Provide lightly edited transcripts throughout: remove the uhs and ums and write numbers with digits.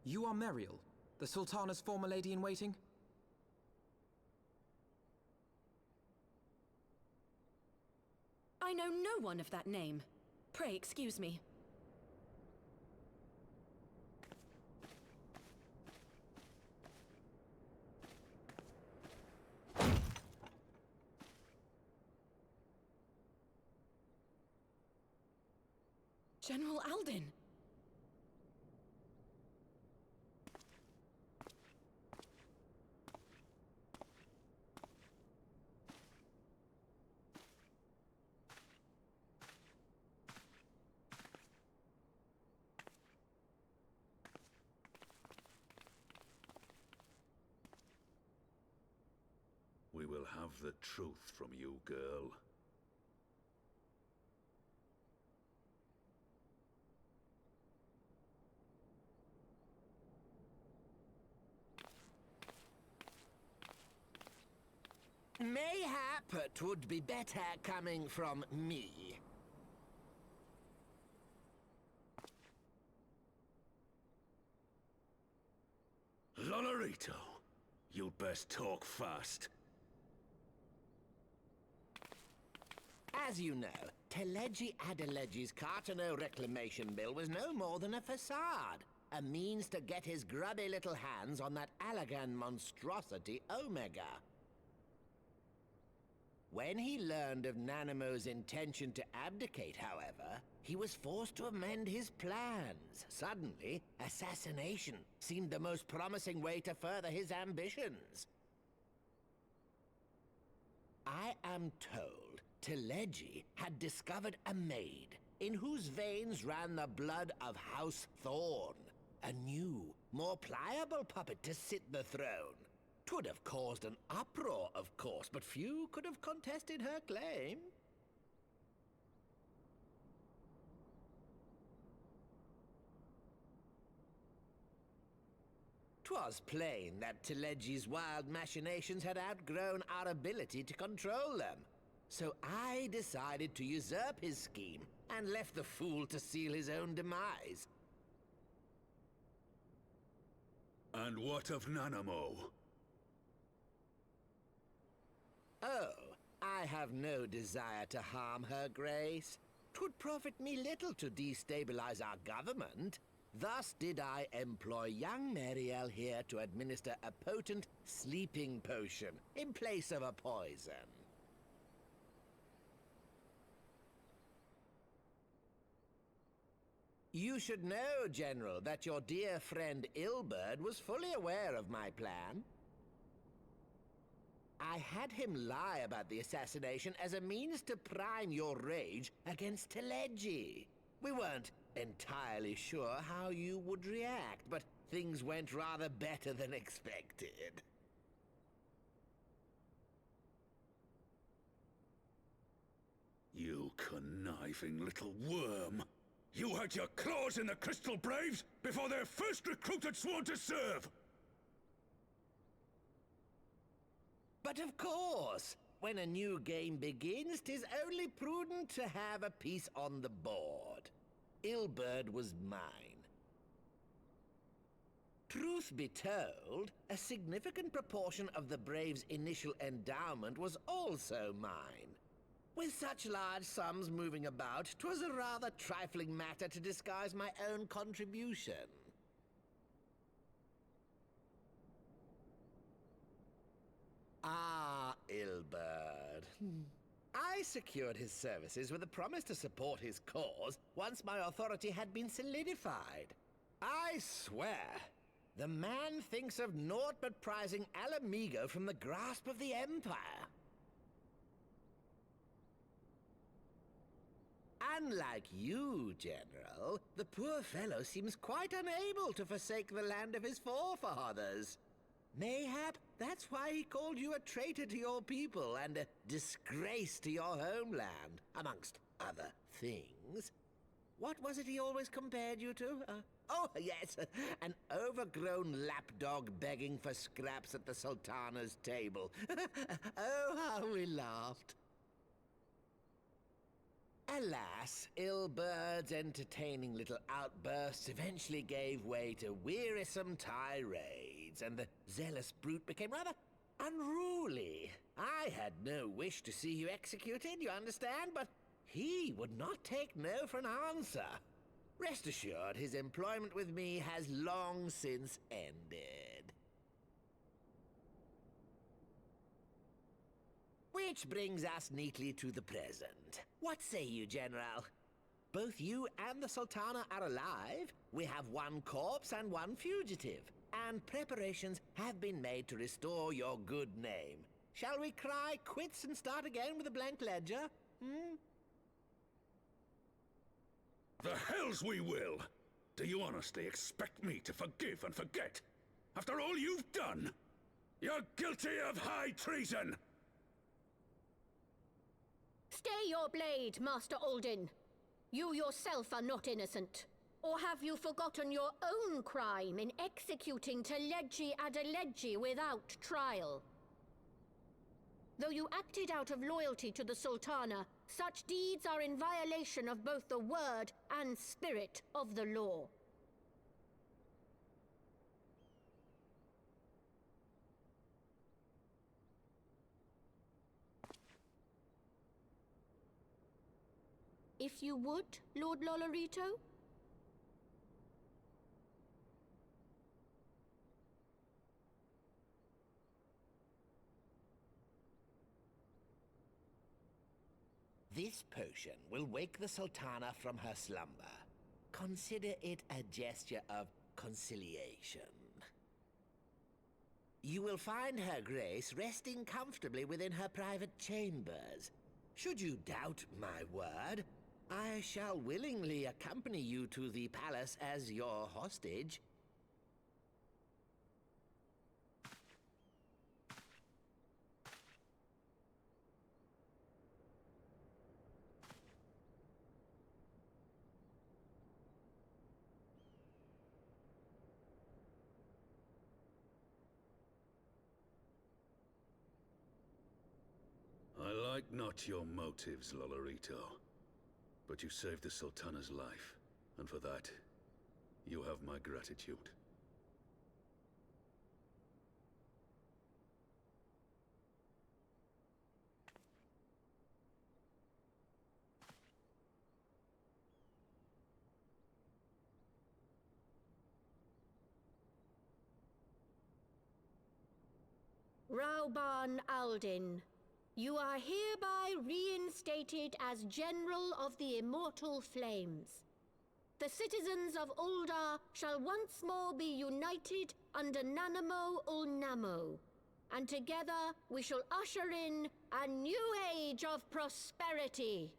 You are Meriel, the Sultana's former lady-in-waiting? I know no one of that name. Pray excuse me. General Alden! We will have the truth from you, girl. Mayhap 'twould be better coming from me. Lonorito, you'd best talk fast. As you know, Teleji Adeleji's Cartano reclamation bill was no more than a facade. A means to get his grubby little hands on that Allagan monstrosity Omega. When he learned of Nanamo's intention to abdicate, however, he was forced to amend his plans. Suddenly, assassination seemed the most promising way to further his ambitions. I am told Teleji had discovered a maid in whose veins ran the blood of House Thorn. A new, more pliable puppet to sit the throne. 'Twould have caused an uproar, of course, but few could have contested her claim. 'Twas plain that Teleji's wild machinations had outgrown our ability to control them. So I decided to usurp his scheme and left the fool to seal his own demise. And what of Nanamo? Oh, I have no desire to harm her grace. 'Twould profit me little to destabilize our government. Thus did I employ young Meriel here to administer a potent sleeping potion in place of a poison. You should know, General, that your dear friend Ilberd was fully aware of my plan. I had him lie about the assassination as a means to prime your rage against Teleji. We weren't entirely sure how you would react, but things went rather better than expected. You conniving little worm! You had your claws in the Crystal Braves before their first recruit had sworn to serve! But of course, when a new game begins, 'tis only prudent to have a piece on the board. Ilberd was mine. Truth be told, a significant proportion of the Braves' initial endowment was also mine. With such large sums moving about, 'twas a rather trifling matter to disguise my own contribution. Ah, Ilberd. I secured his services with a promise to support his cause once my authority had been solidified. I swear, the man thinks of naught but prizing Alamigo from the grasp of the Empire. Unlike you, General, the poor fellow seems quite unable to forsake the land of his forefathers. Mayhap that's why he called you a traitor to your people and a disgrace to your homeland, amongst other things. What was it he always compared you to? Oh, yes, an overgrown lapdog begging for scraps at the Sultana's table. Oh, how we laughed. Alas, Ilbert's entertaining little outbursts eventually gave way to wearisome tirades, and the zealous brute became rather unruly. I had no wish to see you executed, you understand, but he would not take no for an answer. Rest assured, his employment with me has long since ended. Which brings us neatly to the present. What say you, General? Both you and the Sultana are alive. We have one corpse and one fugitive. And preparations have been made to restore your good name. Shall we cry quits and start again with a blank ledger? The hells we will! Do you honestly expect me to forgive and forget? After all you've done? You're guilty of high treason! Stay your blade, Master Alden. You yourself are not innocent. Or have you forgotten your own crime in executing Teleggi Adeleggi without trial? Though you acted out of loyalty to the Sultana, such deeds are in violation of both the word and spirit of the law. If you would, Lord Lolorito? This potion will wake the Sultana from her slumber. Consider it a gesture of conciliation. You will find Her Grace resting comfortably within her private chambers. Should you doubt my word, I shall willingly accompany you to the palace as your hostage. I like not your motives, Lolorito. But you saved the Sultana's life, and for that, you have my gratitude. Rauban Aldin, you are hereby reinstated as General of the Immortal Flames. The citizens of Ul'dah shall once more be united under Nanamo Ul'Namo, and together we shall usher in a new age of prosperity.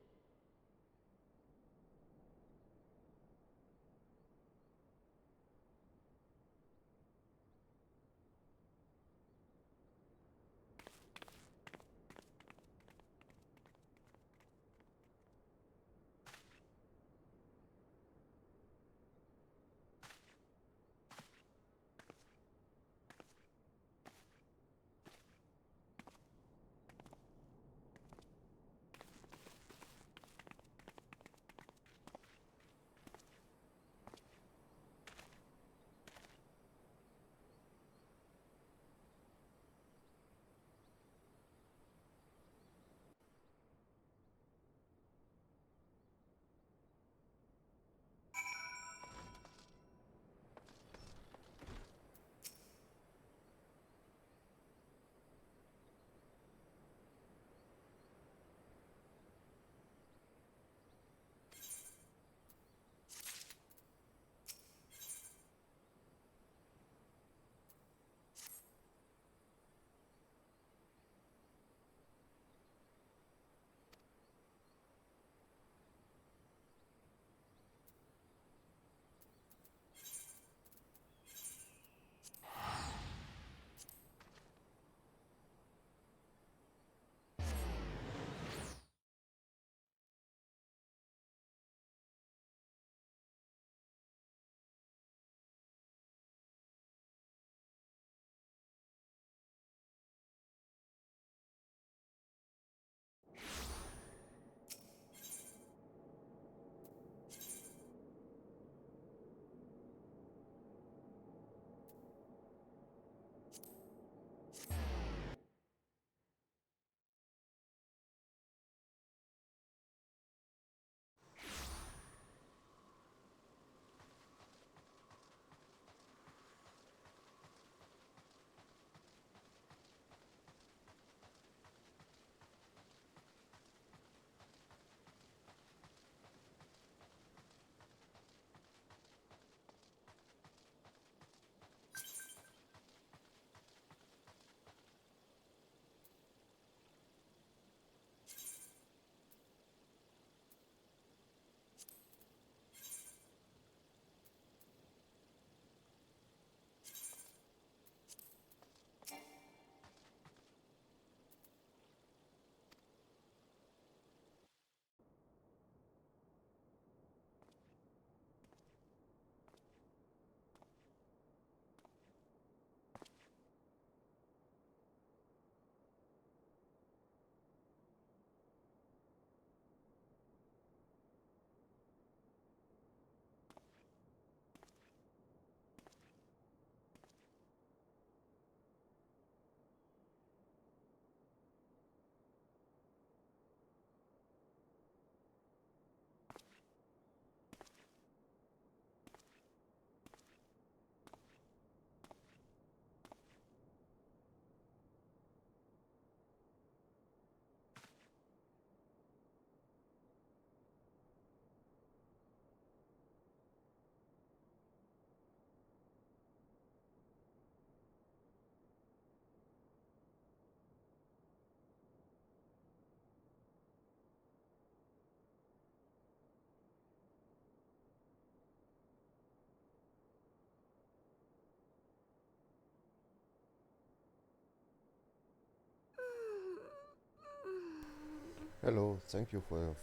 Hello, thank you for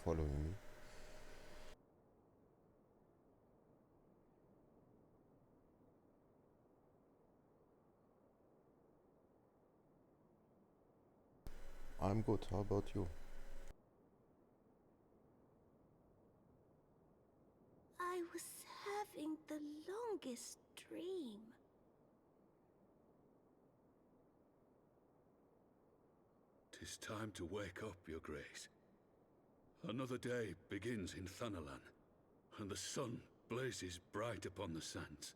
following me. I'm good. How about you? I was having the longest dream. "'Tis time to wake up, Your Grace. Another day begins in Thanalan, and the sun blazes bright upon the sands.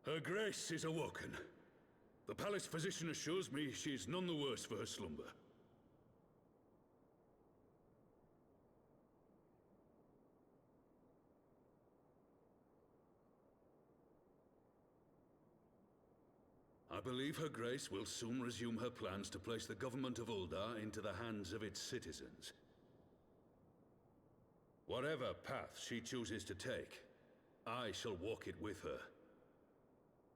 Her Grace is awoken. The palace physician assures me she's none the worse for her slumber. I believe Her Grace will soon resume her plans to place the government of Uldar into the hands of its citizens. Whatever path she chooses to take, I shall walk it with her.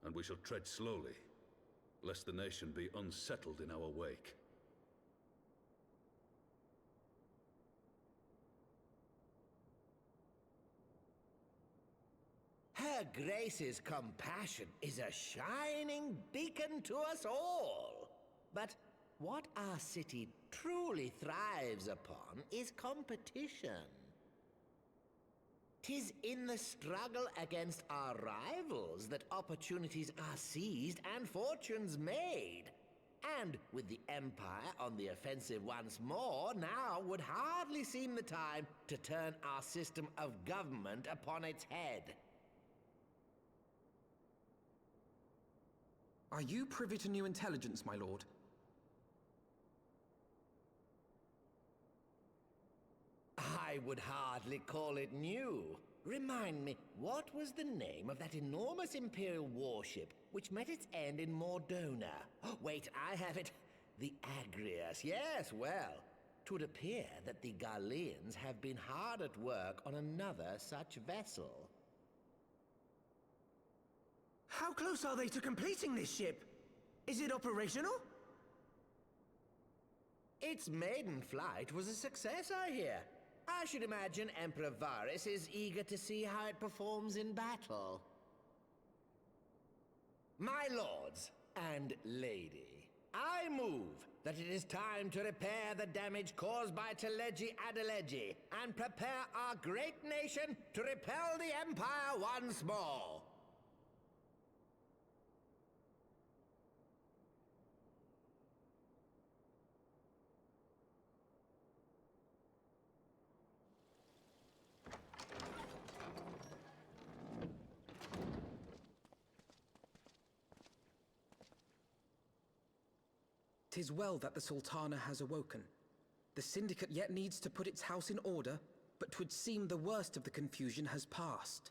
And we shall tread slowly, lest the nation be unsettled in our wake. Her Grace's compassion is a shining beacon to us all. But what our city truly thrives upon is competition. 'Tis in the struggle against our rivals that opportunities are seized and fortunes made. And with the Empire on the offensive once more, now would hardly seem the time to turn our system of government upon its head. Are you privy to new intelligence, my lord? I would hardly call it new. Remind me, what was the name of that enormous Imperial warship which met its end in Mordona? Oh, wait, I have it. The Agrias. Yes, well, 'twould appear that the Garleans have been hard at work on another such vessel. How close are they to completing this ship? Is it operational? Its maiden flight was a success, I hear. I should imagine Emperor Varys is eager to see how it performs in battle. My lords and lady, I move that it is time to repair the damage caused by Teleji Adeleji and prepare our great nation to repel the Empire once more. "'Tis well that the Sultana has awoken. The Syndicate yet needs to put its house in order, but 'twould seem the worst of the confusion has passed.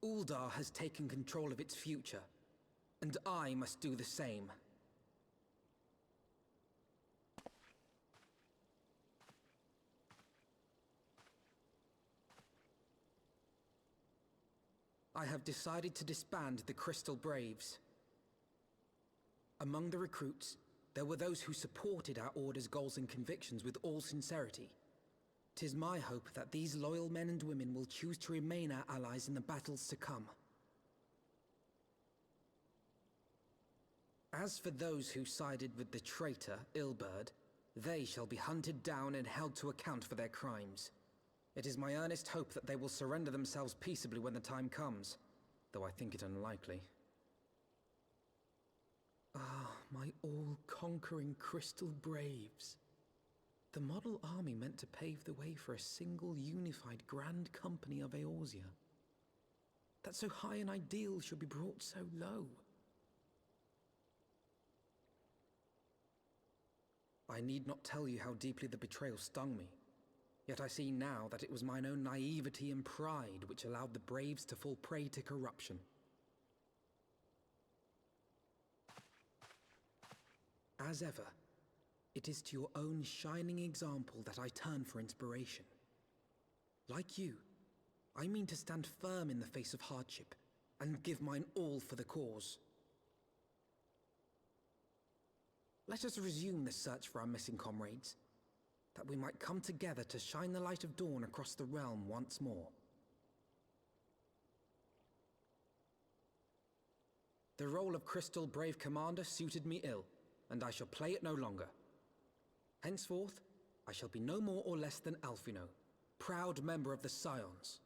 Uldar has taken control of its future, and I must do the same. I have decided to disband the Crystal Braves. Among the recruits, there were those who supported our Order's goals and convictions with all sincerity. 'Tis my hope that these loyal men and women will choose to remain our allies in the battles to come. As for those who sided with the traitor, Ilberd, they shall be hunted down and held to account for their crimes. It is my earnest hope that they will surrender themselves peaceably when the time comes, though I think it unlikely. Ah, my all-conquering Crystal Braves. The model army meant to pave the way for a single unified Grand Company of Eorzea. That so high an ideal should be brought so low. I need not tell you how deeply the betrayal stung me. Yet I see now that it was mine own naivety and pride which allowed the braves to fall prey to corruption. As ever, it is to your own shining example that I turn for inspiration. Like you, I mean to stand firm in the face of hardship and give mine all for the cause. Let us resume the search for our missing comrades, that we might come together to shine the light of dawn across the realm once more. The role of Crystal Brave Commander suited me ill, and I shall play it no longer. Henceforth, I shall be no more or less than Alphino, proud member of the Scions.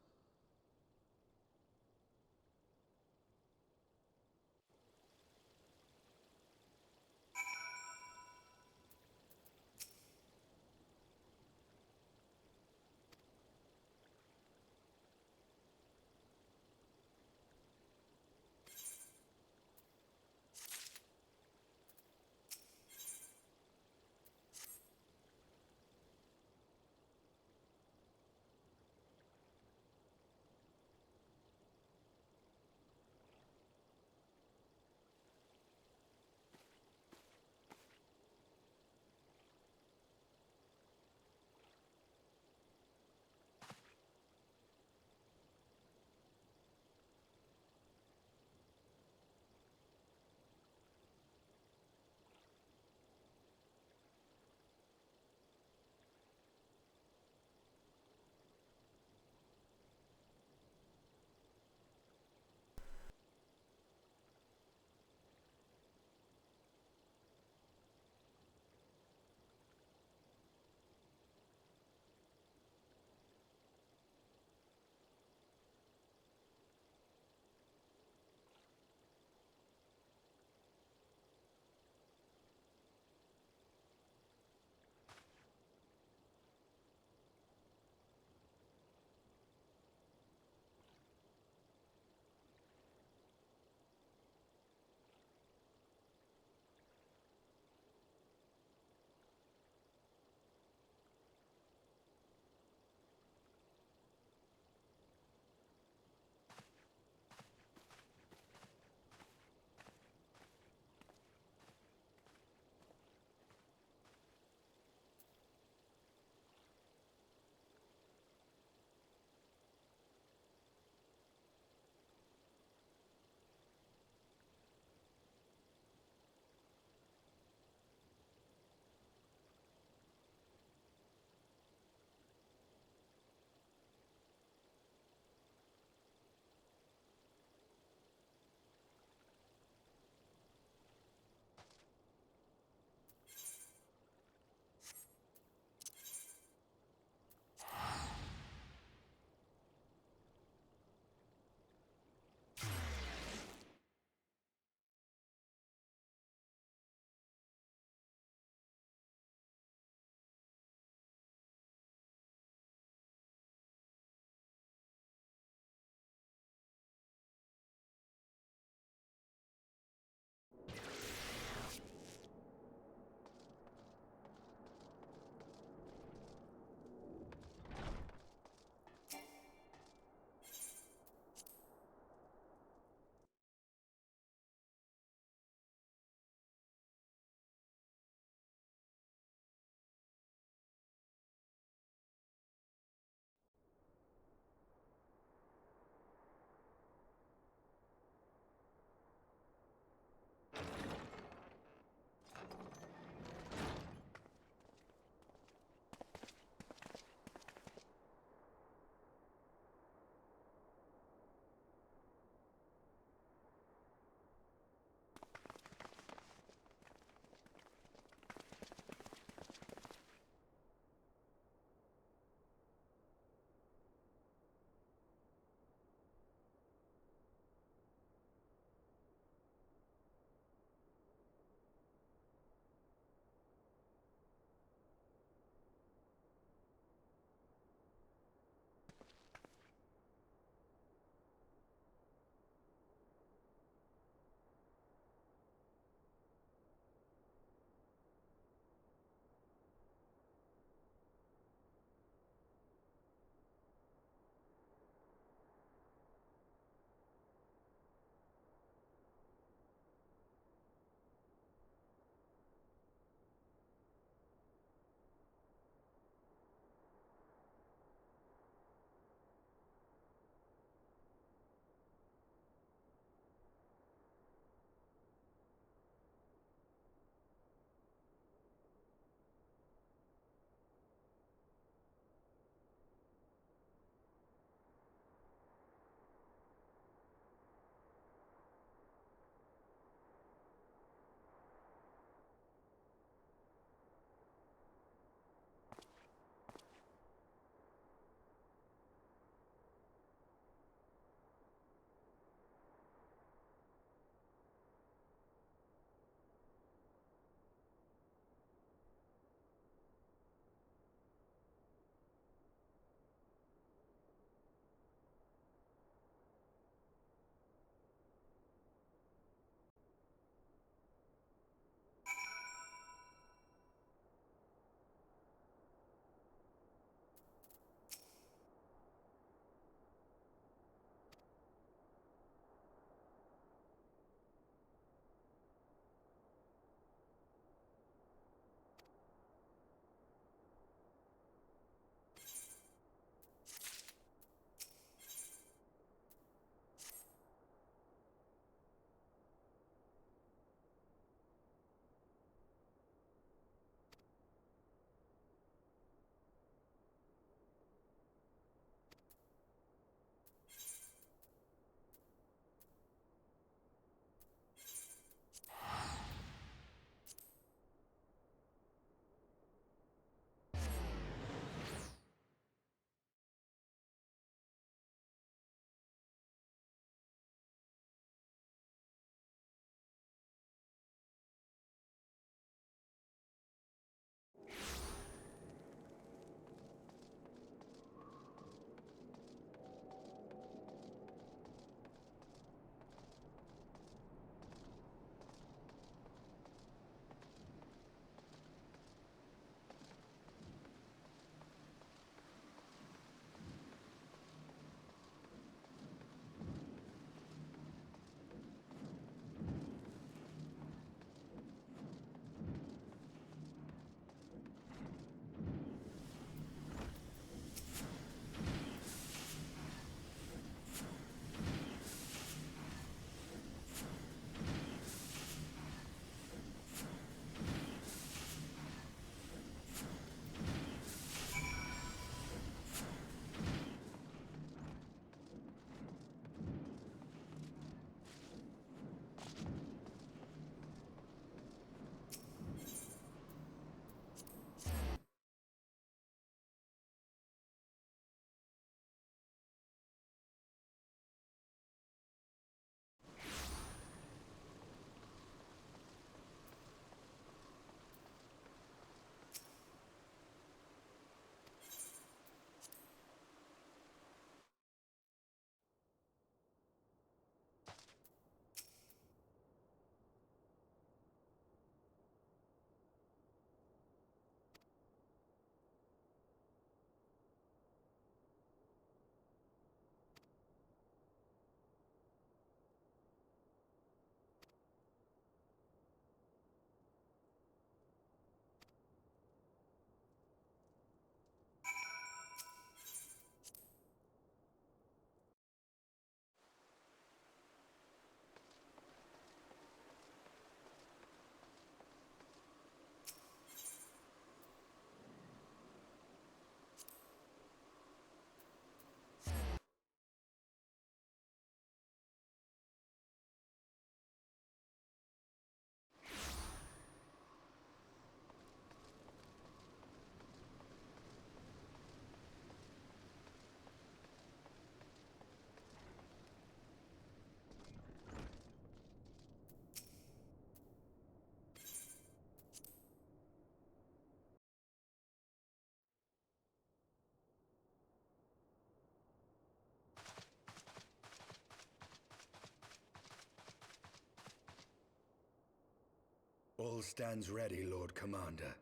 All stands ready, Lord Commander.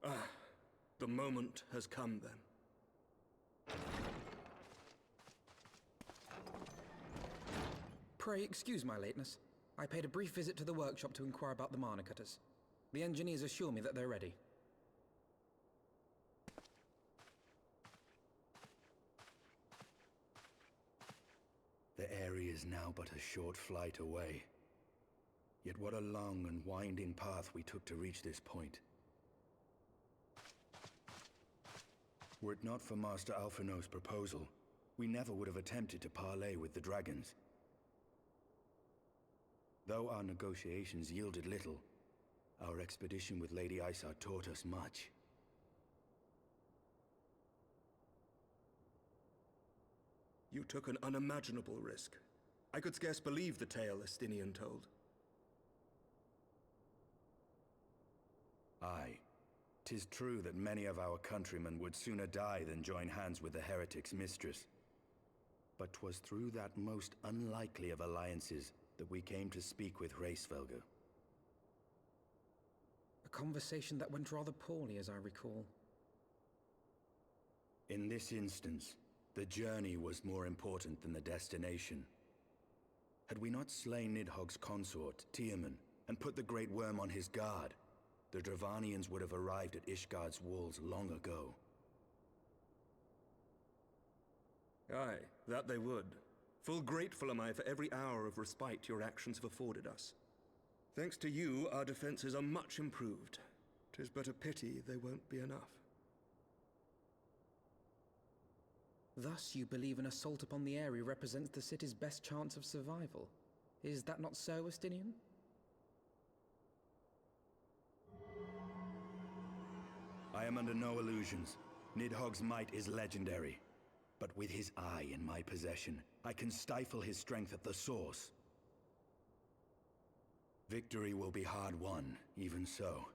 Ah, the moment has come then. Pray excuse my lateness. I paid a brief visit to the workshop to inquire about the mana cutters. The engineers assure me that they're ready. The area is now but a short flight away. Yet what a long and winding path we took to reach this point. Were it not for Master Alphino's proposal, we never would have attempted to parley with the dragons. Though our negotiations yielded little, our expedition with Lady Isar taught us much. You took an unimaginable risk. I could scarce believe the tale Estinian told. Aye. 'Tis true that many of our countrymen would sooner die than join hands with the heretic's mistress. But 'twas through that most unlikely of alliances that we came to speak with Hraesvelgr. A conversation that went rather poorly, as I recall. In this instance, the journey was more important than the destination. Had we not slain Nidhogg's consort, Tiaman, and put the Great Worm on his guard, the Dravanians would have arrived at Ishgard's walls long ago. Aye, that they would. Full grateful am I for every hour of respite your actions have afforded us. Thanks to you, our defenses are much improved. 'Tis but a pity they won't be enough. Thus, you believe an assault upon the area represents the city's best chance of survival. Is that not so, Estinian? I am under no illusions. Nidhogg's might is legendary. But with his eye in my possession, I can stifle his strength at the source. Victory will be hard won, even so.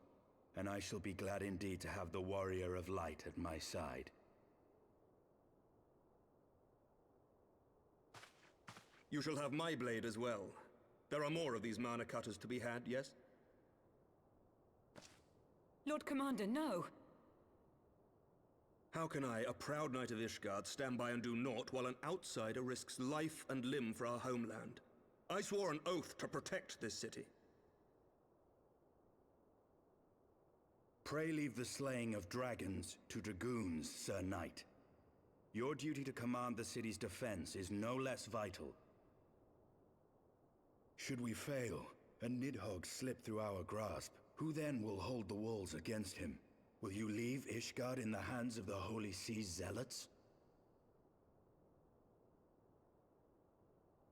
And I shall be glad indeed to have the Warrior of Light at my side. You shall have my blade as well. There are more of these mana cutters to be had, yes? Lord Commander, no! How can I, a proud knight of Ishgard, stand by and do naught while an outsider risks life and limb for our homeland? I swore an oath to protect this city. Pray leave the slaying of dragons to dragoons, Sir Knight. Your duty to command the city's defense is no less vital. Should we fail, and Nidhogg slip through our grasp, who then will hold the walls against him? Will you leave Ishgard in the hands of the Holy Sea's zealots?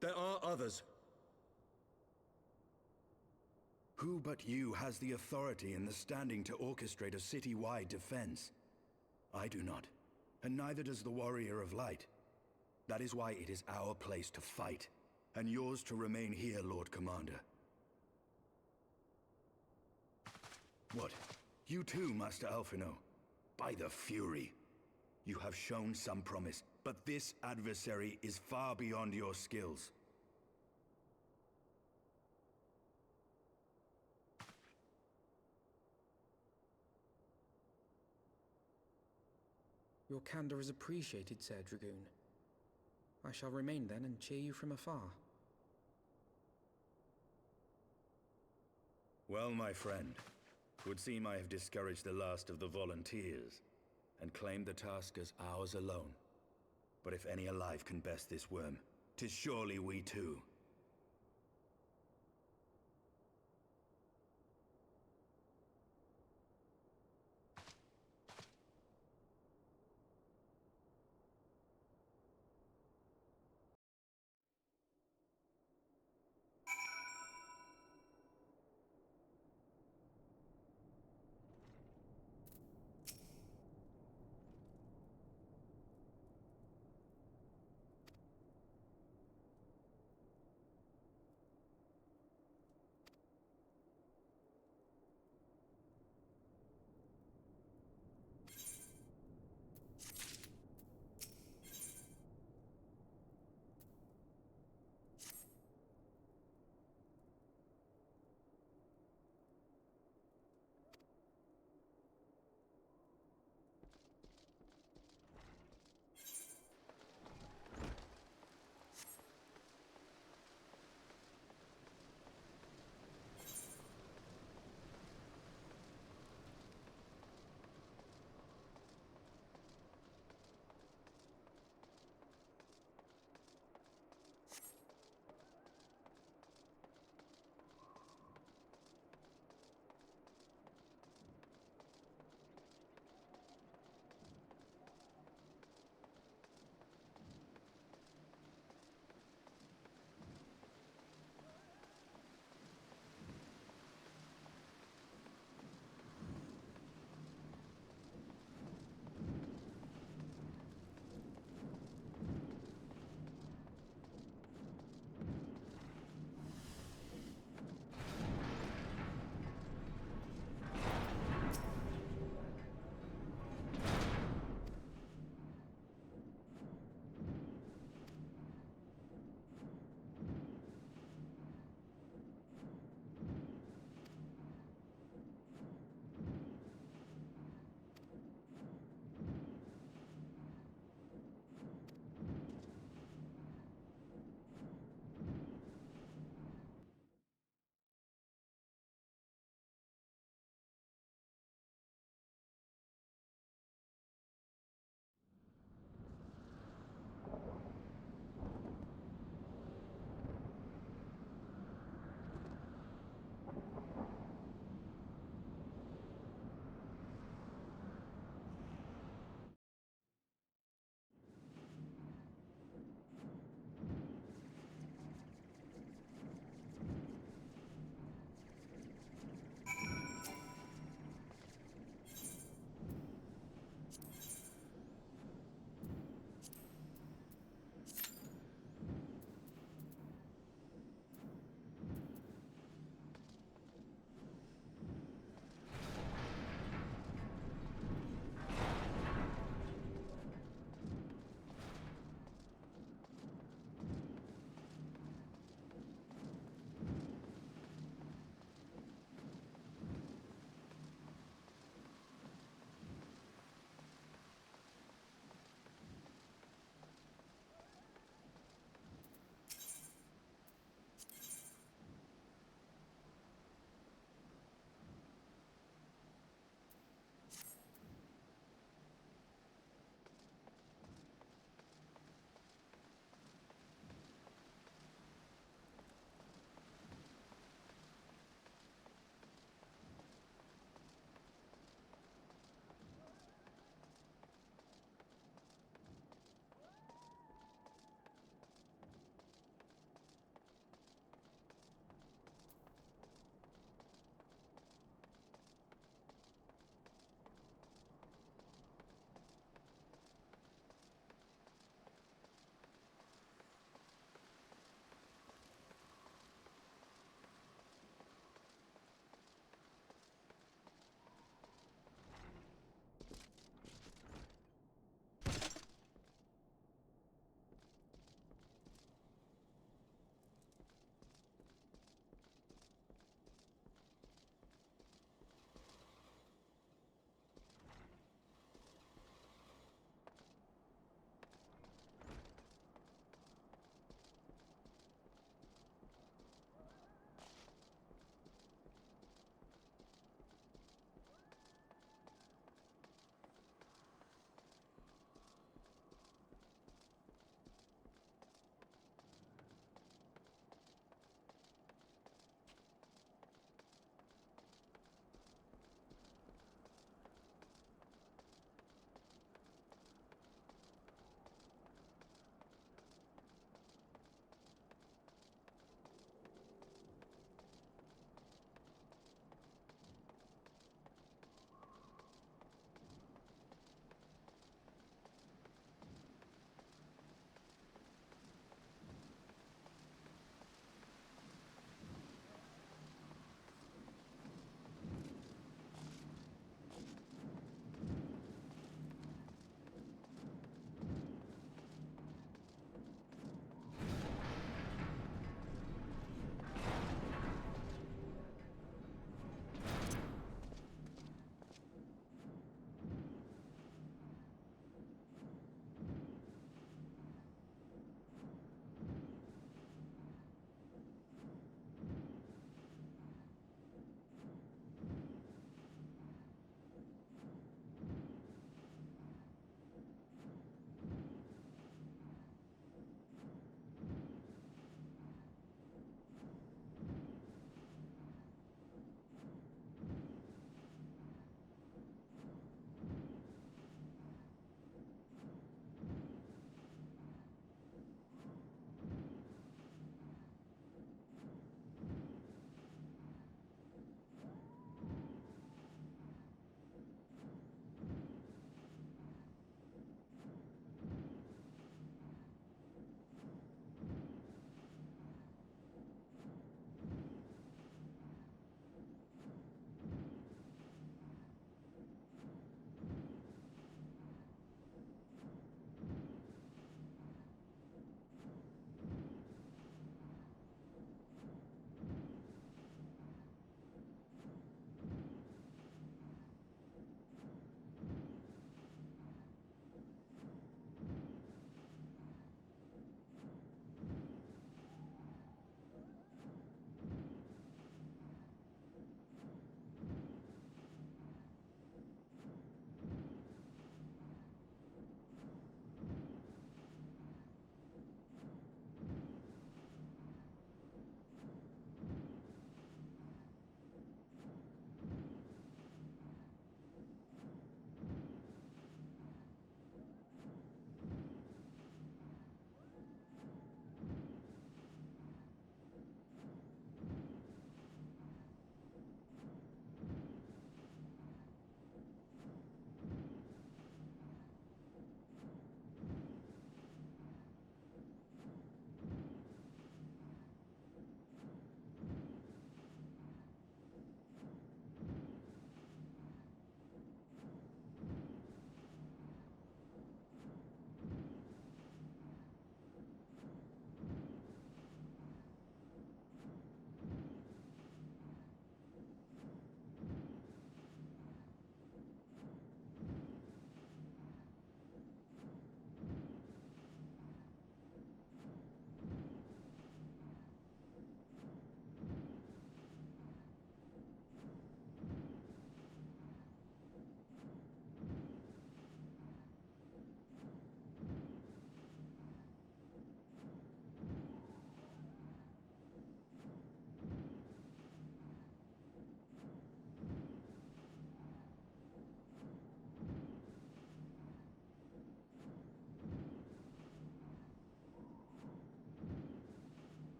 There are others. Who but you has the authority and the standing to orchestrate a city-wide defense? I do not, and neither does the Warrior of Light. That is why it is our place to fight, and yours to remain here, Lord Commander. What? You too, Master Alphino? By the Fury! You have shown some promise, but this adversary is far beyond your skills. Your candor is appreciated, Sir Dragoon. I shall remain then and cheer you from afar. Well, my friend, 'twould seem I have discouraged the last of the volunteers, and claimed the task as ours alone. But if any alive can best this worm, 'tis surely we too.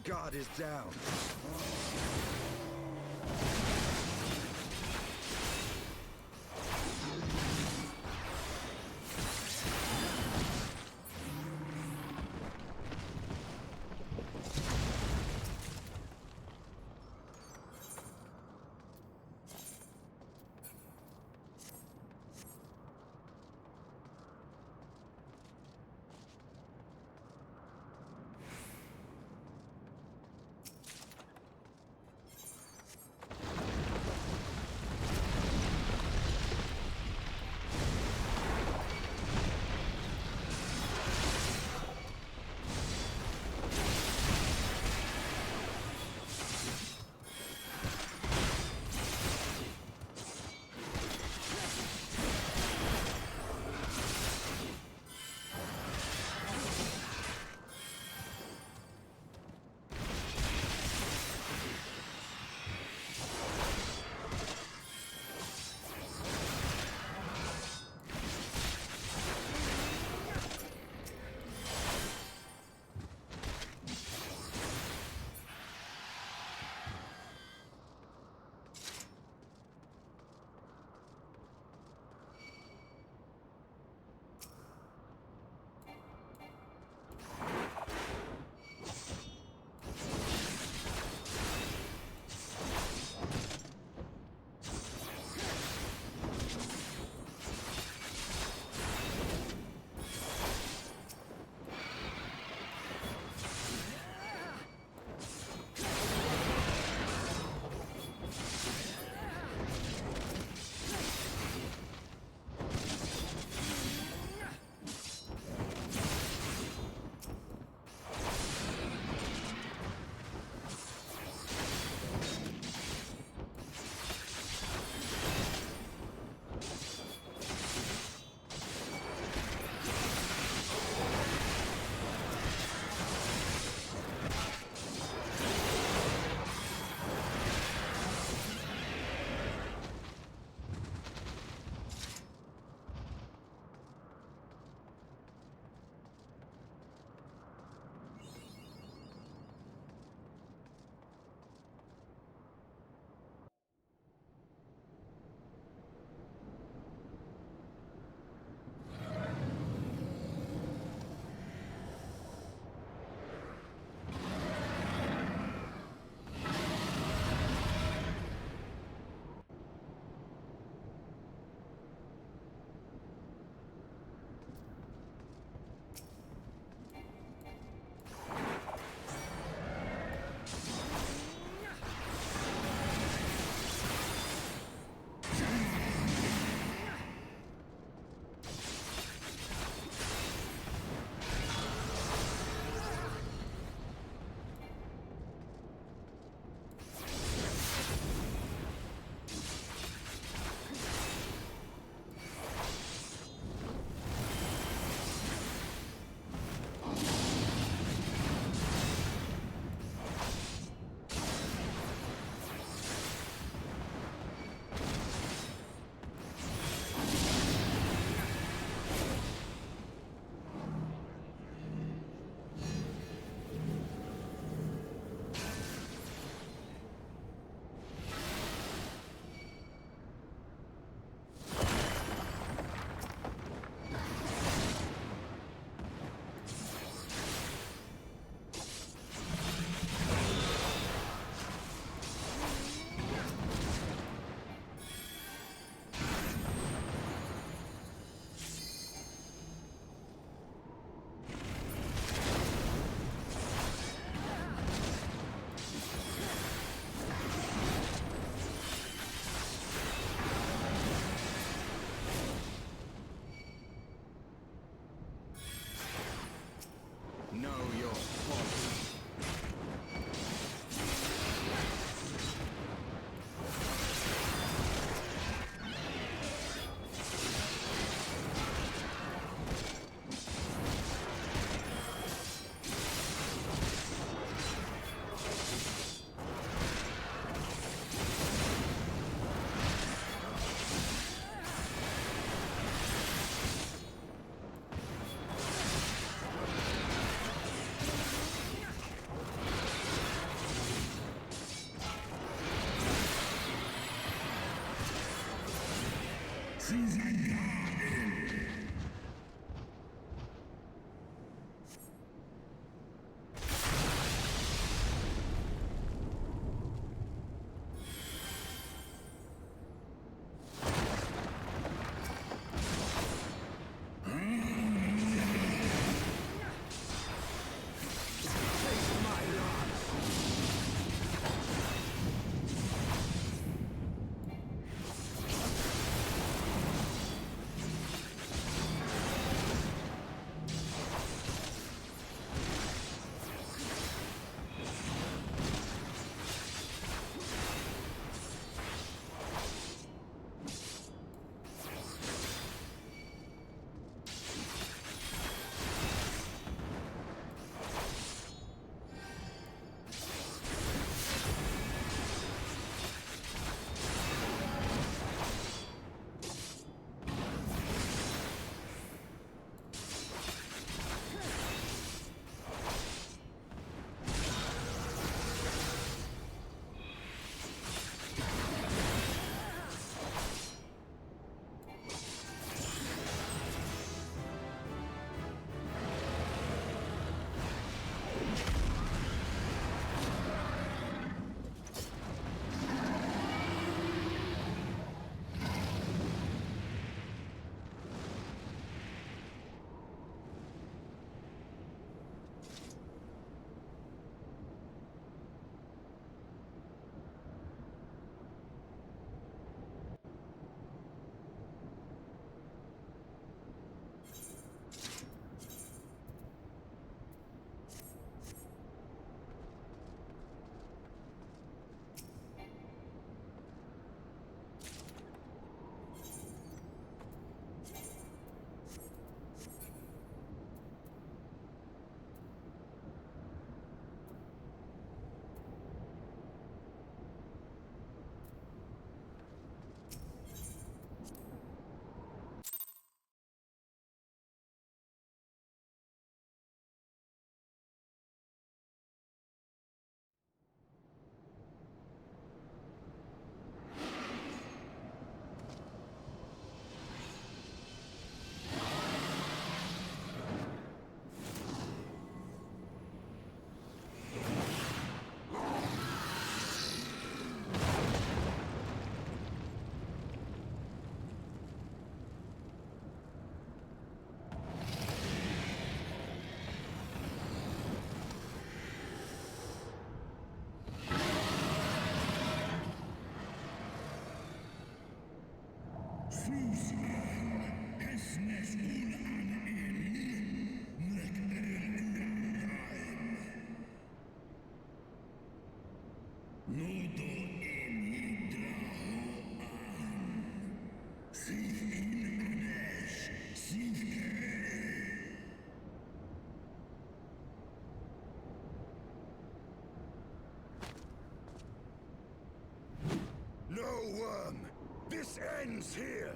guard is down. No, worm! This ends here!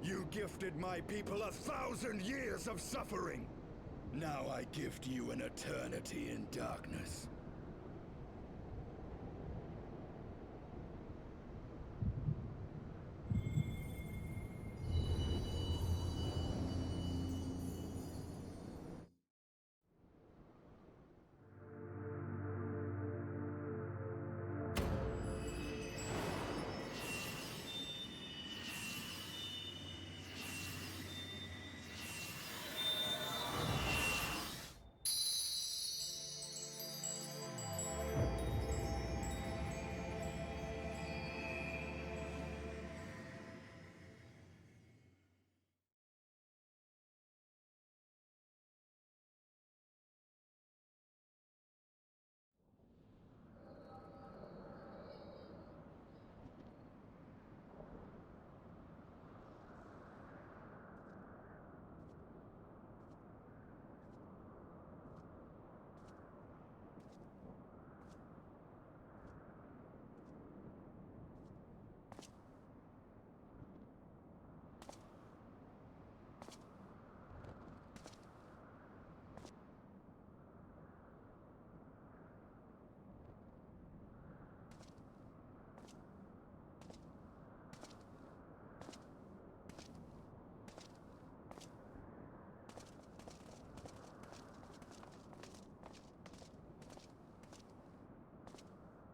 You gifted my people 1,000 years of suffering. Now I gift you an eternity in darkness.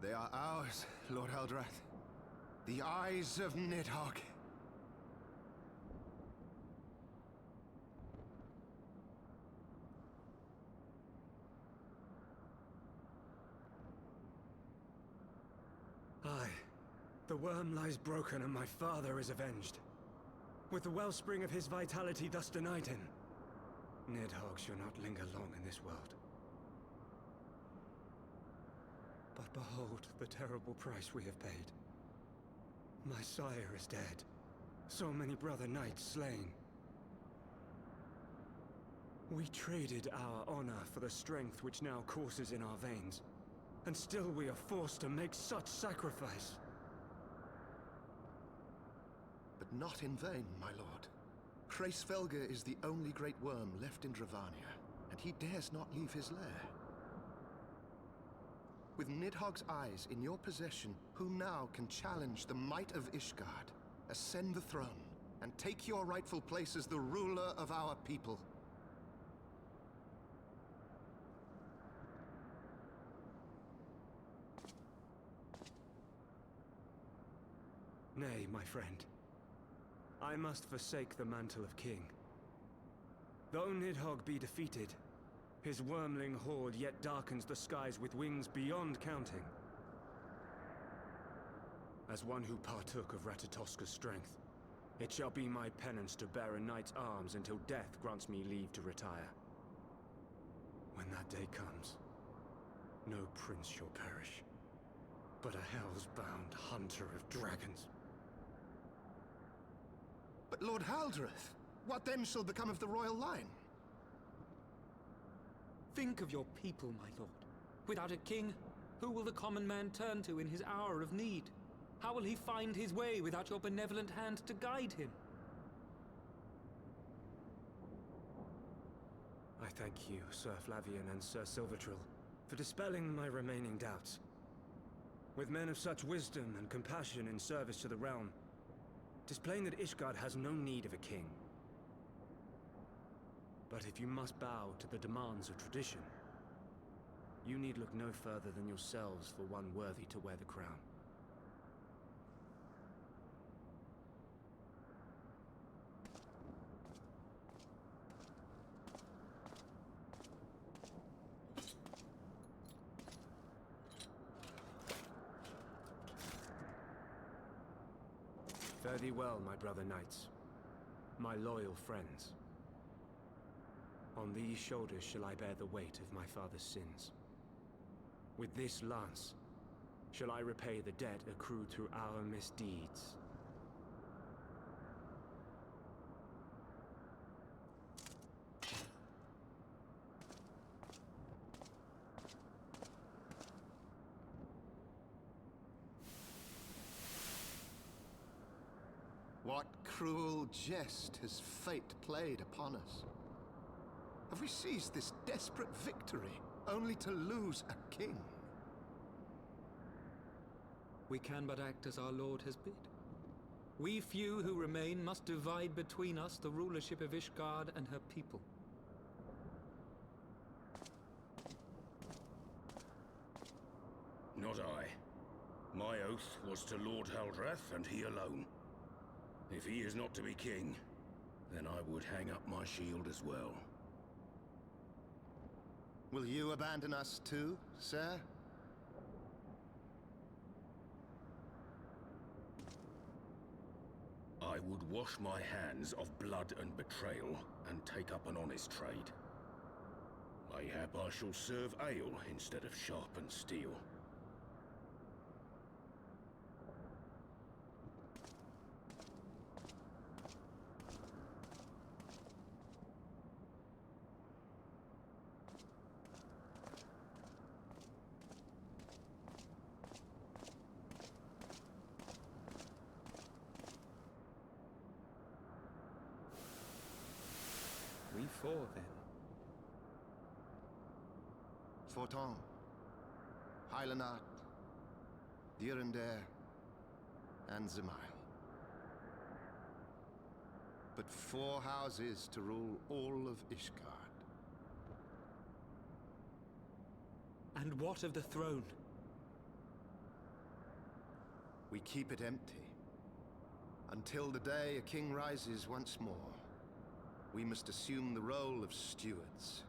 They are ours, Lord Eldrath. The eyes of Nidhogg. Aye. The worm lies broken and my father is avenged. With the wellspring of his vitality thus denied him, Nidhogg shall not linger long in this world. But behold the terrible price we have paid. My sire is dead. So many brother knights slain. We traded our honor for the strength which now courses in our veins. And still we are forced to make such sacrifice. But not in vain, my lord. Hraesvelgr is the only great worm left in Dravania, and he dares not leave his lair. With Nidhogg's eyes in your possession, who now can challenge the might of Ishgard, ascend the throne, and take your rightful place as the ruler of our people? Nay, my friend. I must forsake the mantle of king. Though Nidhogg be defeated, his wormling horde yet darkens the skies with wings beyond counting. As one who partook of Ratatoska's strength, it shall be my penance to bear a knight's arms until death grants me leave to retire. When that day comes, no prince shall perish, but a hell's-bound hunter of dragons. But Lord Haldreth, what then shall become of the royal line? Think of your people, my lord. Without a king, who will the common man turn to in his hour of need? How will he find his way without your benevolent hand to guide him? I thank you, Sir Flavian and Sir Silvertrill, for dispelling my remaining doubts. With men of such wisdom and compassion in service to the realm, 'tis plain that Ishgard has no need of a king. But if you must bow to the demands of tradition, you need look no further than yourselves for one worthy to wear the crown. Fare thee well, my brother knights, my loyal friends. On these shoulders shall I bear the weight of my father's sins. With this lance shall I repay the debt accrued through our misdeeds. What cruel jest has fate played upon us? Have we seized this desperate victory, only to lose a king? We can but act as our lord has bid. We few who remain must divide between us the rulership of Ishgard and her people. Not I. My oath was to Lord Haldrath, and he alone. If he is not to be king, then I would hang up my shield as well. Will you abandon us too, sir? I would wash my hands of blood and betrayal, and take up an honest trade. Mayhap I shall serve ale instead of sharpened steel. We four, then. Forton, Hylanat, Dyrendare, and Zemail. But 4 houses to rule all of Ishgard. And what of the throne? We keep it empty. Until the day a king rises once more, we must assume the role of stewards.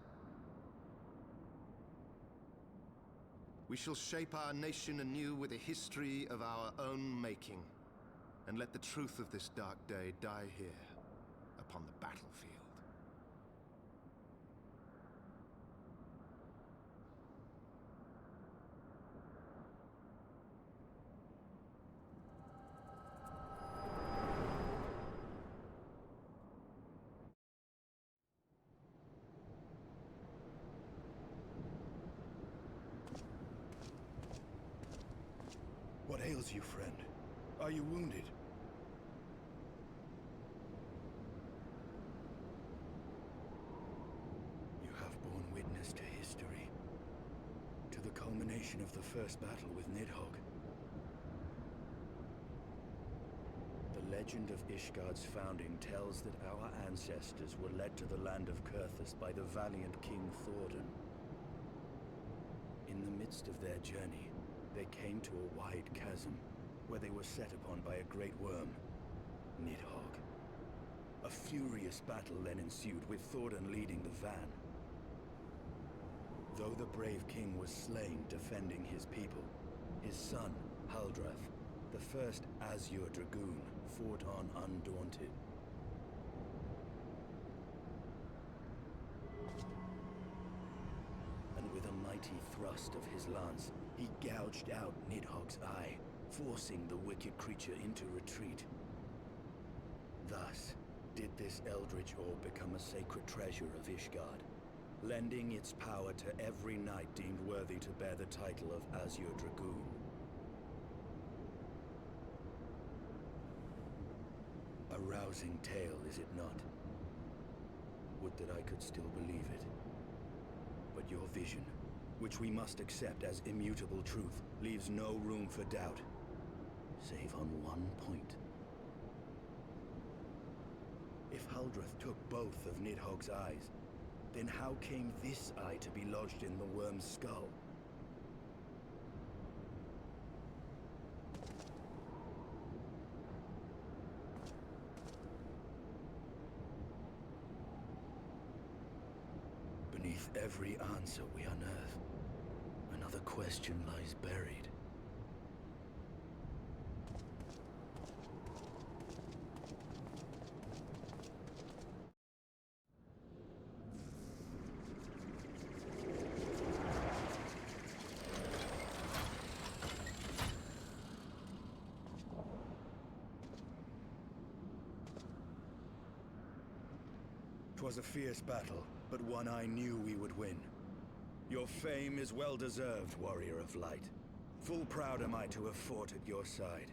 We shall shape our nation anew with a history of our own making, and let the truth of this dark day die here, upon the battlefield. What ails you, friend? Are you wounded? You have borne witness to history. To the culmination of the first battle with Nidhogg. The legend of Ishgard's founding tells that our ancestors were led to the land of Kurthus by the valiant King Thordan. In the midst of their journey, they came to a wide chasm, where they were set upon by a great worm, Nidhogg. A furious battle then ensued, with Thordan leading the van. Though the brave king was slain defending his people, his son, Haldrath, the first Azure Dragoon, fought on undaunted. And with a mighty thrust of his lance, he gouged out Nidhogg's eye, forcing the wicked creature into retreat. Thus, did this eldritch orb become a sacred treasure of Ishgard, lending its power to every knight deemed worthy to bear the title of Azure Dragoon. A rousing tale, is it not? Would that I could still believe it. But your vision, which we must accept as immutable truth, leaves no room for doubt, save on one point. If Haldrath took both of Nidhogg's eyes, then how came this eye to be lodged in the worm's skull? Beneath every answer we unearth, another question lies buried. Twas a fierce battle, but one I knew we would win. Your fame is well deserved, warrior of light. Full proud am I to have fought at your side.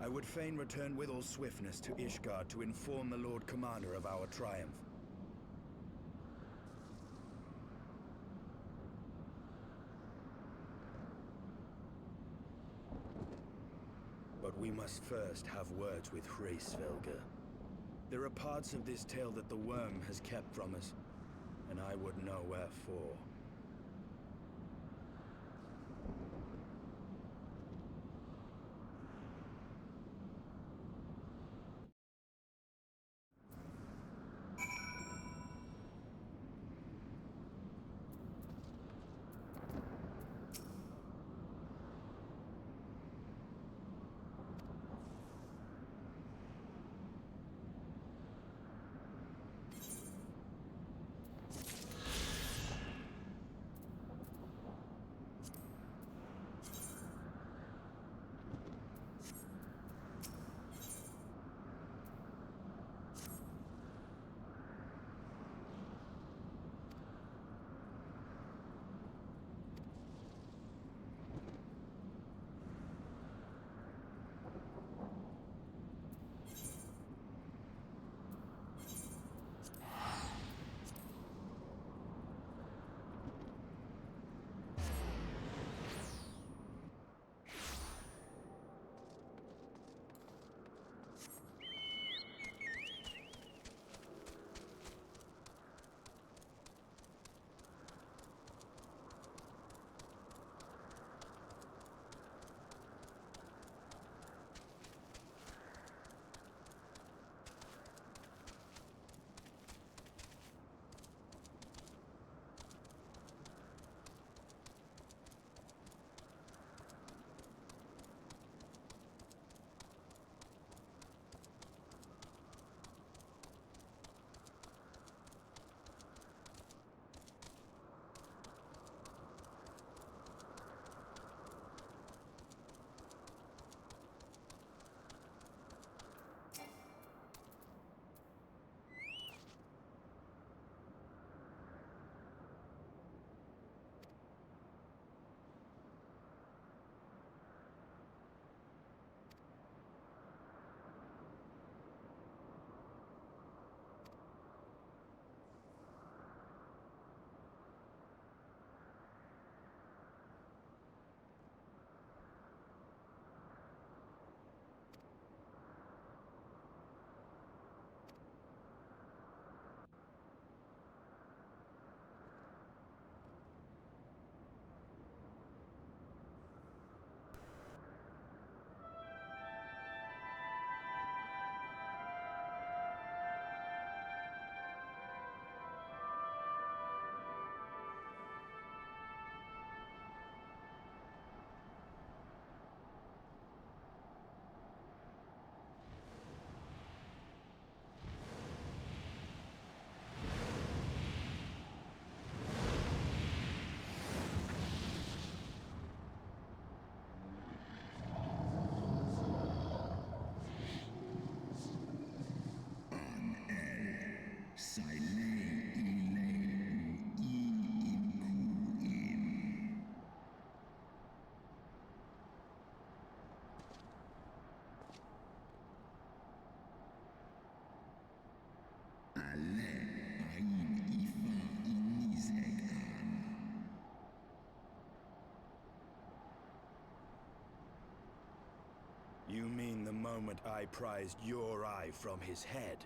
I would fain return with all swiftness to Ishgard to inform the Lord Commander of our triumph. But we must first have words with Hraesvelgr. There are parts of this tale that the worm has kept from us, and I would know wherefore. You mean the moment I prized your eye from his head?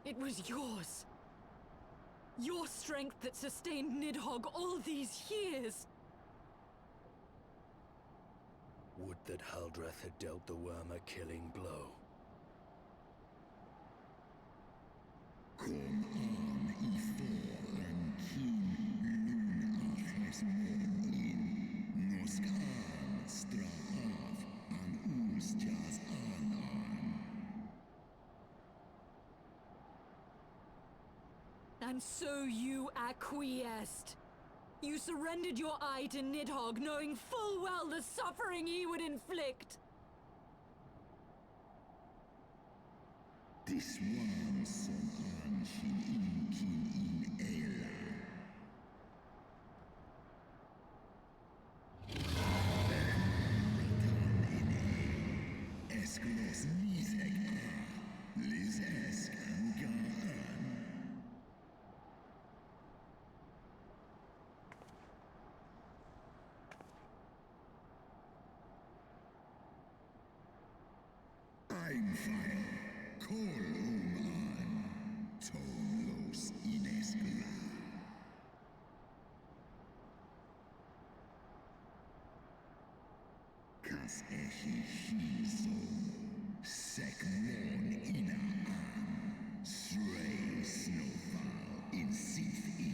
It was yours. Your strength that sustained Nidhogg all these years. Would that Haldreth had dealt the worm a killing blow. Kom an I faren King Luna Heavensward in. Nå skal han stra av an Ulstjas anan. And so you acquiesced. You surrendered your eye to Nidhogg, knowing full well the suffering he would inflict. This one som anskin in Ela. Esklos Lisek A. Lisesk Angaan. I'm fire. Call an. Tonlos Ineskla. Kas echi Hilso. Sekmon ina an. Srei Snowfall in Sith an.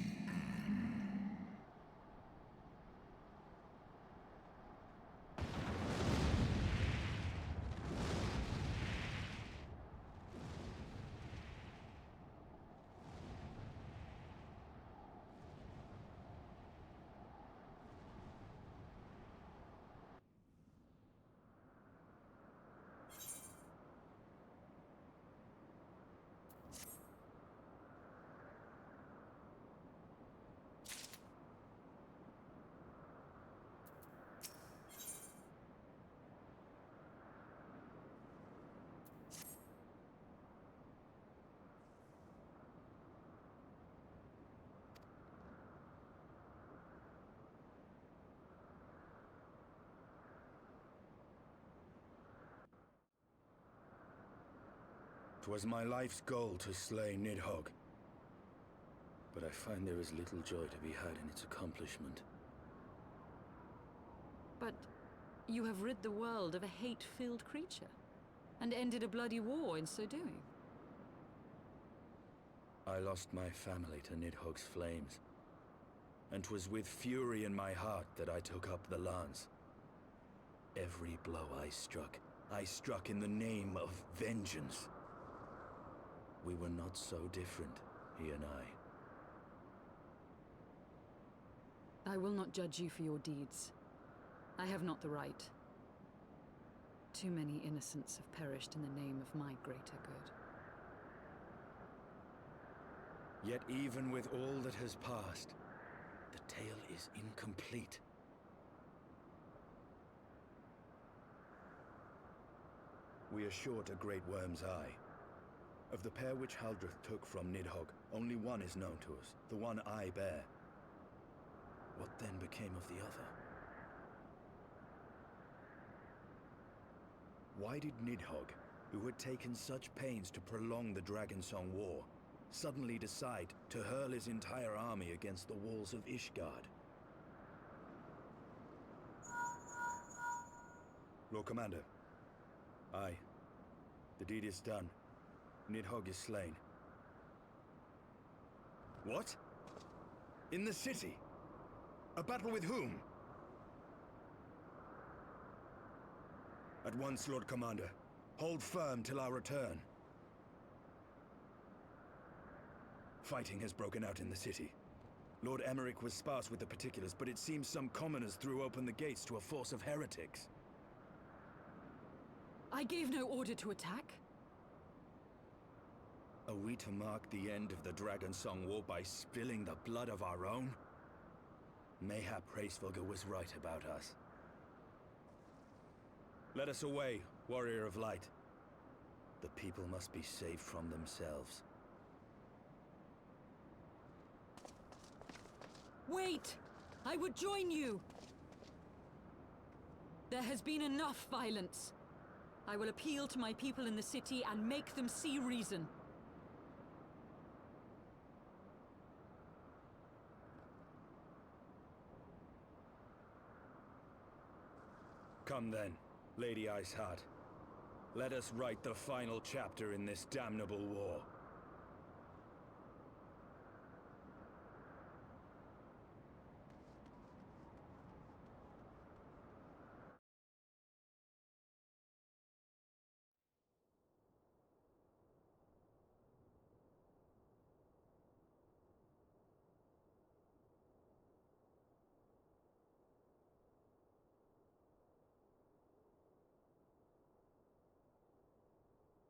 Twas my life's goal to slay Nidhogg. But I find there is little joy to be had in its accomplishment. But you have rid the world of a hate-filled creature, and ended a bloody war in so doing. I lost my family to Nidhogg's flames, and 'twas with fury in my heart that I took up the lance. Every blow I struck in the name of vengeance. We were not so different, he and I will not judge you for your deeds. I have not the right. Too many innocents have perished in the name of my greater good. Yet even with all that has passed, the tale is incomplete. We are short a great worm's eye. Of the pair which Haldreth took from Nidhogg, only one is known to us, the one I bear. What then became of the other? Why did Nidhogg, who had taken such pains to prolong the Dragonsong War, suddenly decide to hurl his entire army against the walls of Ishgard? Lord Commander. Aye. The deed is done. Nidhogg is slain. What? In the city? A battle with whom? At once, Lord Commander. Hold firm till our return. Fighting has broken out in the city. Lord Emmerich was sparse with the particulars, but it seems some commoners threw open the gates to a force of heretics. I gave no order to attack. Are we to mark the end of the Dragonsong War by spilling the blood of our own? Mayhap Hraesvelgr was right about us. Let us away, Warrior of Light. The people must be saved from themselves. Wait! I would join you! There has been enough violence. I will appeal to my people in the city and make them see reason. Come then, Lady Iceheart. Let us write the final chapter in this damnable war.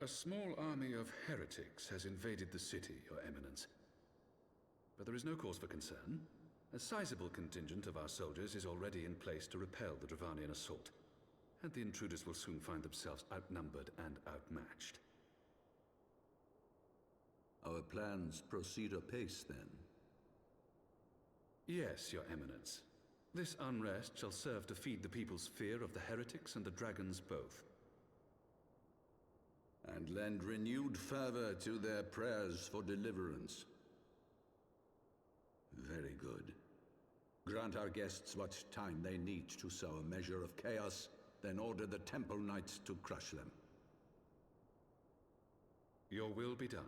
A small army of heretics has invaded the city, Your Eminence. But there is no cause for concern. A sizable contingent of our soldiers is already in place to repel the Dravanian assault, and the intruders will soon find themselves outnumbered and outmatched. Our plans proceed apace, then? Yes, Your Eminence. This unrest shall serve to feed the people's fear of the heretics and the dragons both. And lend renewed fervor to their prayers for deliverance. Very good. Grant our guests what time they need to sow a measure of chaos, then order the Temple Knights to crush them. Your will be done.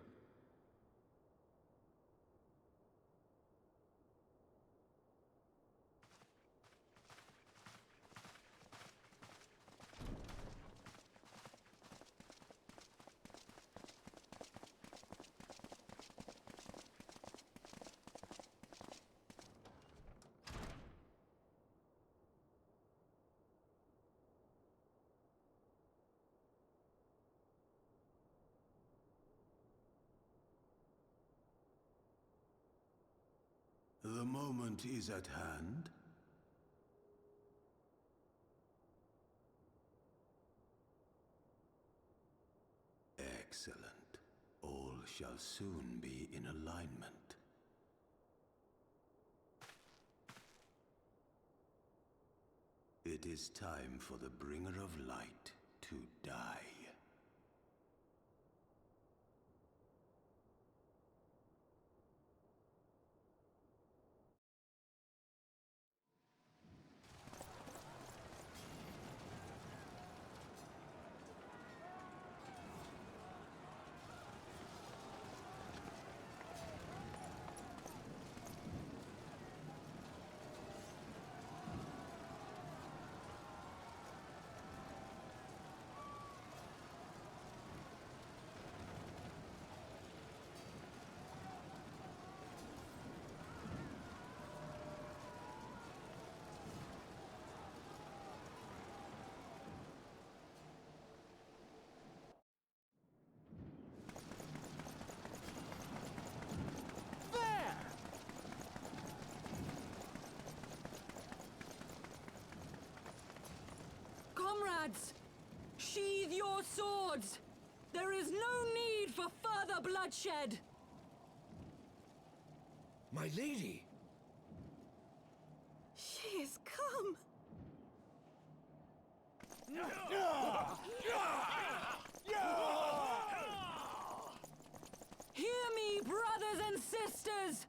The moment is at hand. Excellent. All shall soon be in alignment. It is time for the Bringer of Light to die. Comrades! Sheathe your swords! There is no need for further bloodshed! My lady! She has come! Hear me, brothers and sisters!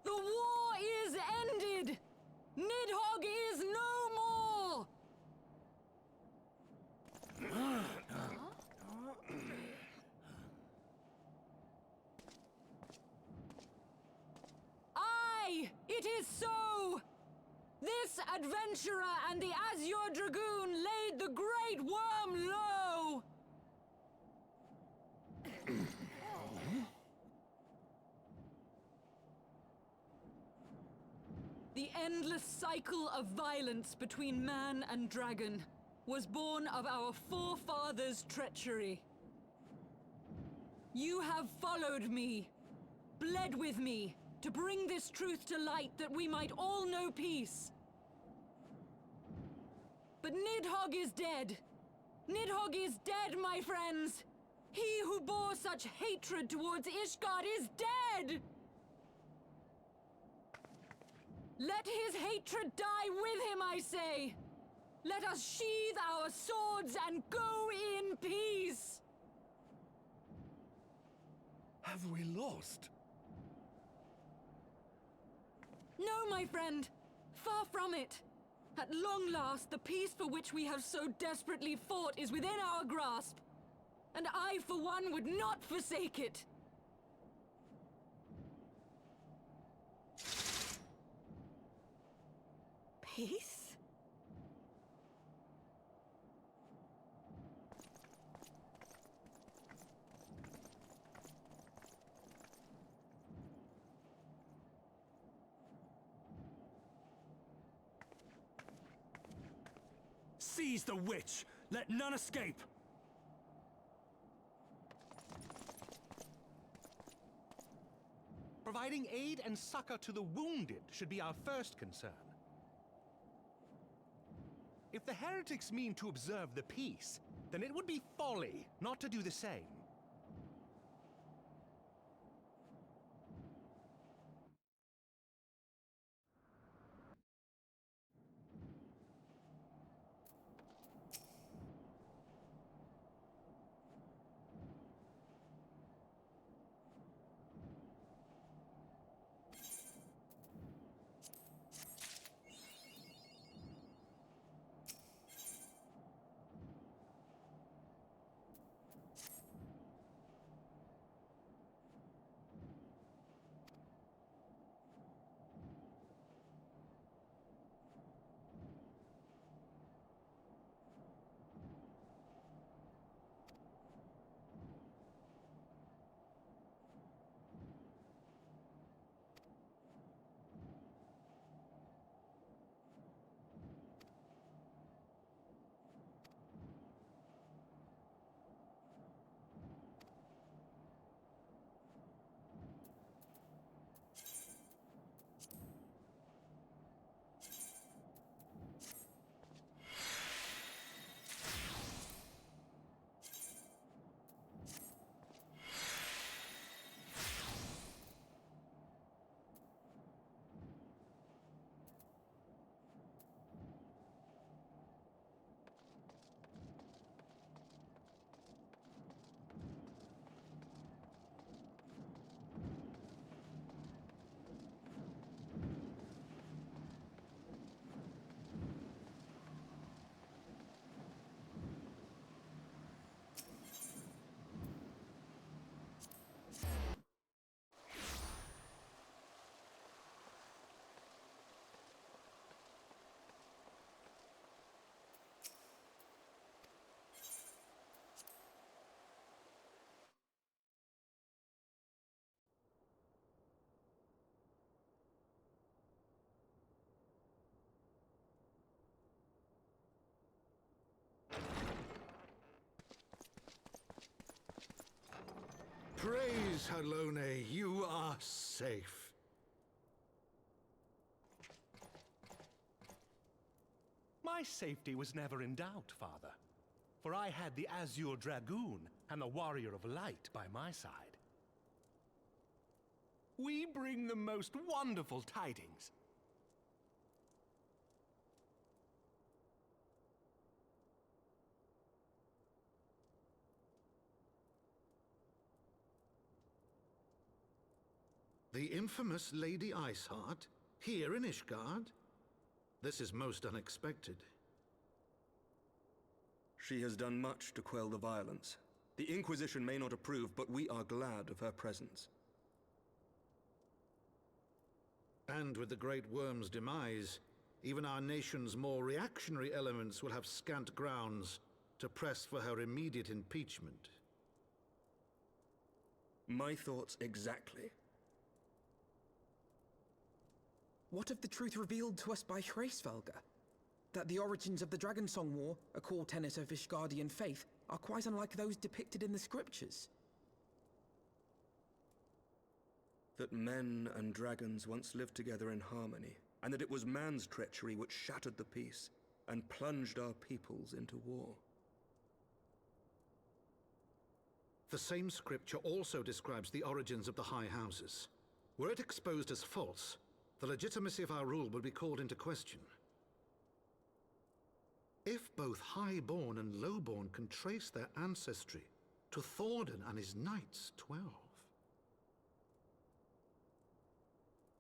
The war is ended! Nidhogg is no more! Aye, it is so! This adventurer and the Azure Dragoon laid the Great Worm low! The endless cycle of violence between man and dragon was born of our forefathers' treachery. You have followed me, bled with me, to bring this truth to light that we might all know peace. But Nidhogg is dead. Nidhogg is dead, my friends! He who bore such hatred towards Ishgard is dead! Let his hatred die with him, I say! Let us sheathe our swords and go in peace! Have we lost? No, my friend. Far from it. At long last, the peace for which we have so desperately fought is within our grasp. And I, for one, would not forsake it. Peace? Seize the witch! Let none escape! Providing aid and succor to the wounded should be our first concern. If the heretics mean to observe the peace, then it would be folly not to do the same. Praise Halone, you are safe. My safety was never in doubt, Father, for I had the Azure Dragoon and the Warrior of Light by my side. We bring the most wonderful tidings. The infamous Lady Iceheart, here in Ishgard? This is most unexpected. She has done much to quell the violence. The Inquisition may not approve, but we are glad of her presence. And with the Great Worm's demise, even our nation's more reactionary elements will have scant grounds to press for her immediate impeachment. My thoughts exactly. What of the truth revealed to us by Hraesvelga? That the origins of the Dragonsong War, a core tenet of Ishgardian faith, are quite unlike those depicted in the scriptures. That men and dragons once lived together in harmony, and that it was man's treachery which shattered the peace and plunged our peoples into war. The same scripture also describes the origins of the High Houses. Were it exposed as false, the legitimacy of our rule would be called into question. If both Highborn and Lowborn can trace their ancestry to Thordan and his Knights 12...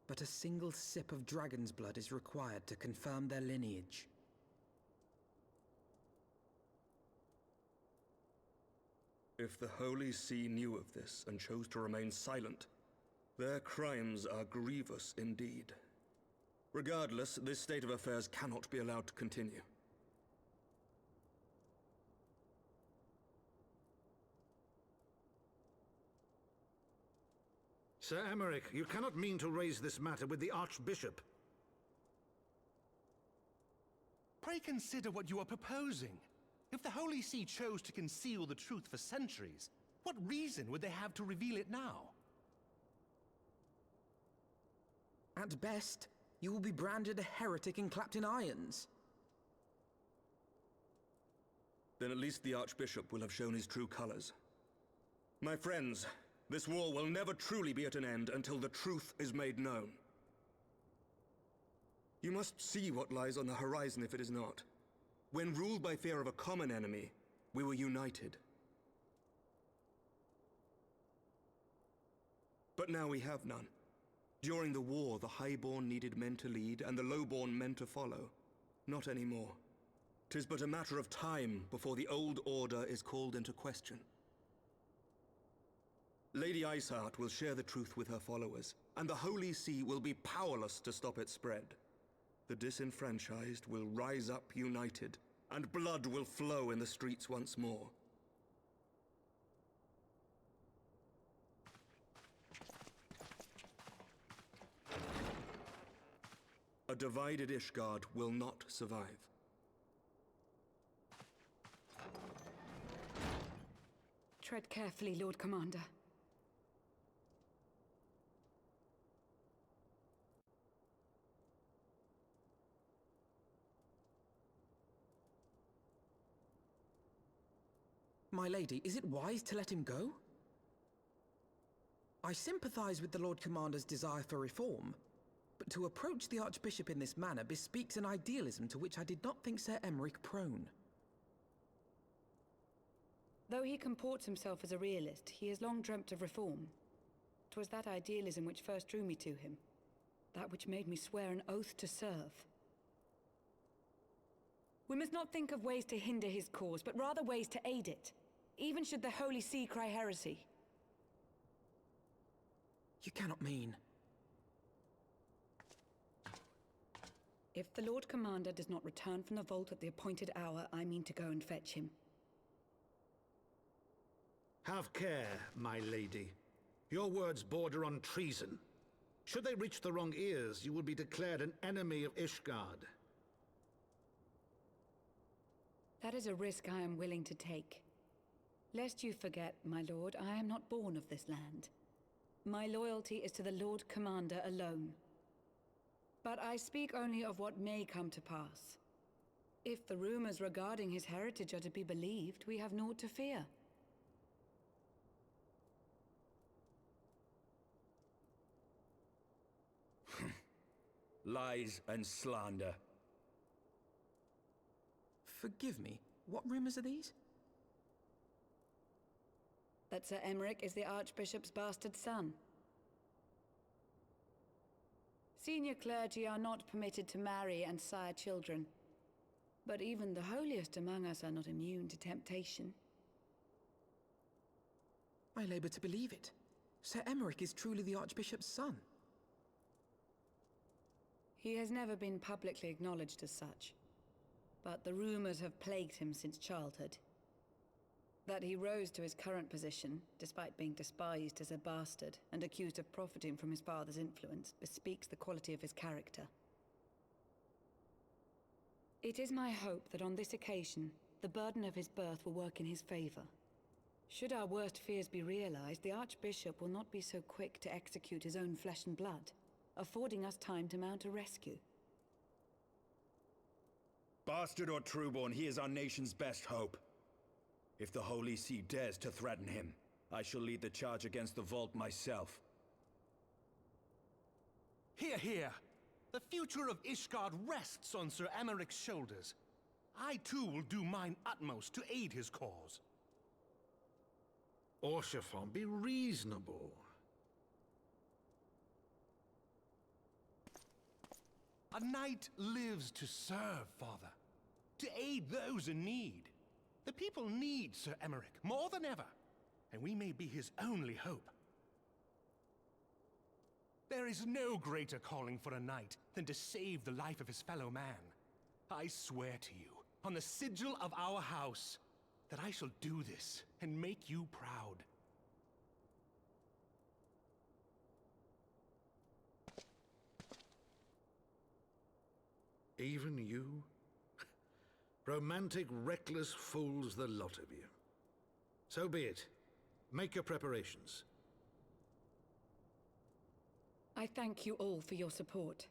but a single sip of dragon's blood is required to confirm their lineage. If the Holy See knew of this and chose to remain silent, their crimes are grievous indeed. Regardless, this state of affairs cannot be allowed to continue. Sir Emmerich, you cannot mean to raise this matter with the Archbishop. Pray consider what you are proposing. If the Holy See chose to conceal the truth for centuries, what reason would they have to reveal it now? At best, you will be branded a heretic and clapped in irons. Then at least the Archbishop will have shown his true colors. My friends, this war will never truly be at an end until the truth is made known. You must see what lies on the horizon if it is not. When ruled by fear of a common enemy, we were united. But now we have none. During the war, the Highborn needed men to lead, and the Lowborn men to follow. Not anymore. 'Tis but a matter of time before the old order is called into question. Lady Iceheart will share the truth with her followers, and the Holy See will be powerless to stop its spread. The disenfranchised will rise up united, and blood will flow in the streets once more. A divided Ishgard will not survive. Tread carefully, Lord Commander. My lady, is it wise to let him go? I sympathize with the Lord Commander's desire for reform, but to approach the Archbishop in this manner bespeaks an idealism to which I did not think Sir Emmerich prone. Though he comports himself as a realist, he has long dreamt of reform. 'Twas that idealism which first drew me to him, that which made me swear an oath to serve. We must not think of ways to hinder his cause, but rather ways to aid it, even should the Holy See cry heresy. You cannot mean... If the Lord Commander does not return from the vault at the appointed hour, I mean to go and fetch him. Have care, my lady. Your words border on treason. Should they reach the wrong ears, you will be declared an enemy of Ishgard. That is a risk I am willing to take. Lest you forget, my lord, I am not born of this land. My loyalty is to the Lord Commander alone. But I speak only of what may come to pass. If the rumors regarding his heritage are to be believed, we have naught to fear. Lies and slander. Forgive me, what rumors are these? That Sir Emmerich is the Archbishop's bastard son. Senior clergy are not permitted to marry and sire children. But even the holiest among us are not immune to temptation. I labor to believe it. Sir Emmerich is truly the Archbishop's son. He has never been publicly acknowledged as such. But the rumors have plagued him since childhood. That he rose to his current position, despite being despised as a bastard and accused of profiting from his father's influence, bespeaks the quality of his character. It is my hope that on this occasion, the burden of his birth will work in his favor. Should our worst fears be realized, the Archbishop will not be so quick to execute his own flesh and blood, affording us time to mount a rescue. Bastard or trueborn, he is our nation's best hope. If the Holy See dares to threaten him, I shall lead the charge against the vault myself. Hear, hear! The future of Ishgard rests on Sir Emmerich's shoulders. I too will do mine utmost to aid his cause. Orshafon, be reasonable. A knight lives to serve, Father. To aid those in need. The people need Sir Emmerich more than ever, and we may be his only hope. There is no greater calling for a knight than to save the life of his fellow man. I swear to you, on the sigil of our house, that I shall do this and make you proud. Even you? Romantic, reckless fools, the lot of you. So be it. Make your preparations. I thank you all for your support.